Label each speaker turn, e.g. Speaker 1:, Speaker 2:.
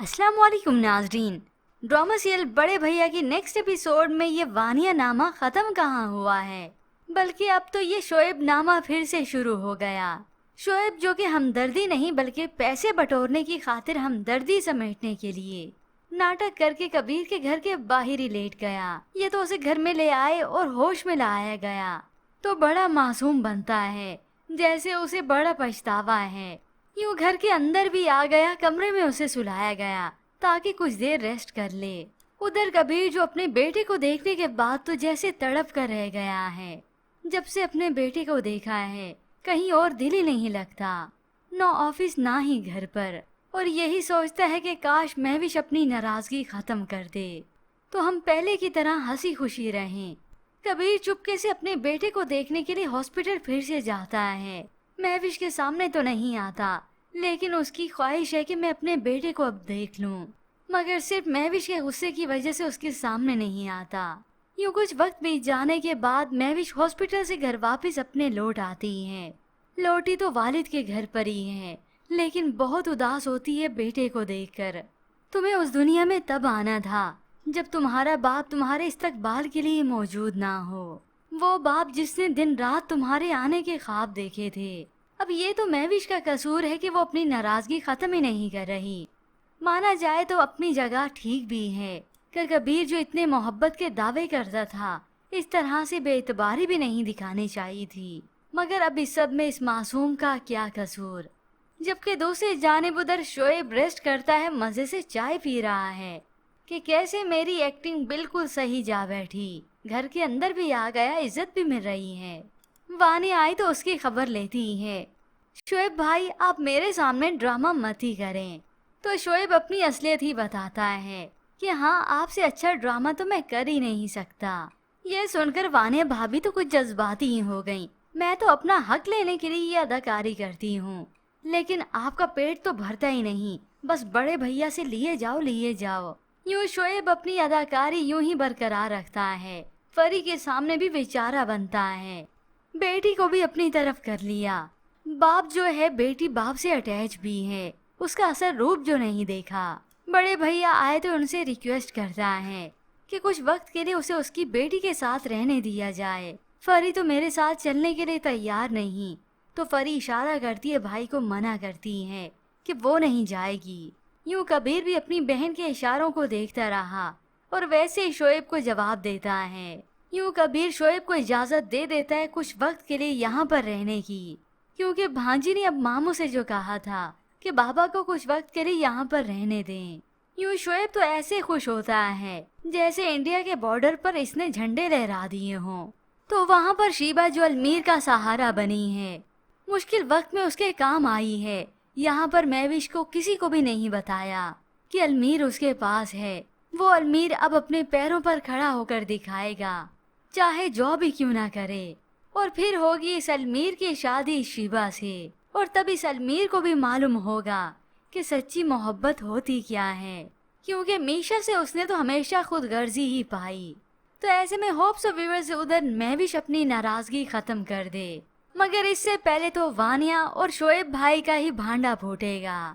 Speaker 1: अस्सलाम वालेकुम नाज़रीन। ड्रामा सीरियल बड़े भैया की नेक्स्ट एपिसोड में ये वानिया नामा खत्म कहाँ हुआ है, बल्कि अब तो ये शोएब नामा फिर से शुरू हो गया। शोएब जो कि हमदर्दी नहीं बल्कि पैसे बटोरने की खातिर हमदर्दी समेटने के लिए नाटक करके कबीर के घर के बाहर ही लेट गया। ये तो उसे घर में ले आए और होश में लाया गया तो बड़ा मासूम बनता है, जैसे उसे बड़ा पछतावा है। यूं घर के अंदर भी आ गया, कमरे में उसे सुलाया गया ताकि कुछ देर रेस्ट कर ले। उधर कबीर जो अपने बेटे को देखने के बाद तो जैसे तड़प कर रह गया है। जब से अपने बेटे को देखा है कहीं और दिल ही नहीं लगता, ना ऑफिस ना ही घर पर, और यही सोचता है कि काश महविश अपनी नाराजगी खत्म कर दे तो हम पहले की तरह हंसी खुशी रहें। कबीर चुपके से अपने बेटे को देखने के लिए हॉस्पिटल फिर से जाता है। महविश के सामने तो नहीं आता, लेकिन उसकी ख्वाहिश है कि मैं अपने बेटे को अब देख लूं, मगर सिर्फ महविश के गुस्से की वजह से उसके सामने नहीं आता। यूं कुछ वक्त बीत जाने के बाद महविश हॉस्पिटल से घर वापस अपने लौट आती है। लौटी तो वालिद के घर पर ही है, लेकिन बहुत उदास होती है बेटे को देखकर। तुम्हें उस दुनिया में तब आना था जब तुम्हारा बाप तुम्हारे इस्तकबाल के लिए मौजूद ना हो, वो बाप जिसने दिन रात तुम्हारे आने के ख्वाब देखे थे। अब ये तो महविश का कसूर है कि वो अपनी नाराजगी खत्म ही नहीं कर रही। माना जाए तो अपनी जगह ठीक भी है कि कबीर जो इतने मोहब्बत के दावे करता था इस तरह से बेइतबारी भी नहीं दिखानी चाहिए थी, मगर अब इस सब में इस मासूम का क्या कसूर। जबकि दूसरी जानिब उधर शोएब रेस्ट करता है, मजे से चाय पी रहा है कि कैसे मेरी एक्टिंग बिल्कुल सही जा बैठी, घर के अंदर भी आ गया, इज्जत भी मिल रही है। वानी आई तो उसकी खबर लेती है, शोएब भाई आप मेरे सामने ड्रामा मत ही करें। तो शोएब अपनी असलियत ही बताता है कि हाँ आपसे अच्छा ड्रामा तो मैं कर ही नहीं सकता। ये सुनकर वानिया भाभी तो कुछ जज्बाती ही हो गई। मैं तो अपना हक लेने के लिए ये अदाकारी करती हूँ, लेकिन आपका पेट तो भरता ही नहीं, बस बड़े भैया से लिए जाओ। यूं शोएब अपनी अदाकारी यूं ही बरकरार रखता है। फरी के सामने भी बेचारा बनता है, बेटी को भी अपनी तरफ कर लिया। बाप जो है बेटी बाप से अटैच भी है, उसका असर रूप जो नहीं देखा। बड़े भैया आए तो उनसे रिक्वेस्ट करता है कि कुछ वक्त के लिए उसे उसकी बेटी के साथ रहने दिया जाए। फरी तो मेरे साथ चलने के लिए तैयार नहीं, तो फरी इशारा करती है, भाई को मना करती है कि वो नहीं जाएगी। यूं कबीर भी अपनी बहन के इशारों को देखता रहा और वैसे ही शोएब को जवाब देता है। यूं कबीर शोएब को इजाजत दे देता है कुछ वक्त के लिए यहाँ पर रहने की, क्योंकि भांजी ने अब मामू से जो कहा था कि बाबा को कुछ वक्त के लिए यहाँ पर रहने दें। यूं शोएब तो ऐसे खुश होता है जैसे इंडिया के बॉर्डर पर इसने झंडे लहरा दिए हों। तो वहाँ पर शीबा जो अलमीर का सहारा बनी है, मुश्किल वक्त में उसके काम आई है। यहाँ पर महविश को किसी को भी नहीं बताया कि अलमीर उसके पास है। वो अलमीर अब अपने पैरों पर खड़ा होकर दिखाएगा, चाहे जो भी क्यों ना करे। और फिर होगी इस अलमीर की शादी शीबा से, और तब इस अलमीर को भी मालूम होगा कि सच्ची मोहब्बत होती क्या है, क्योंकि मीशा से उसने तो हमेशा खुद गर्जी ही पाई। तो ऐसे में होप्स ऑफ व्यूअर्स उधर महविश अपनी नाराजगी खत्म कर दे, मगर इससे पहले तो वानिया और शोएब भाई का ही भांडा फूटेगा।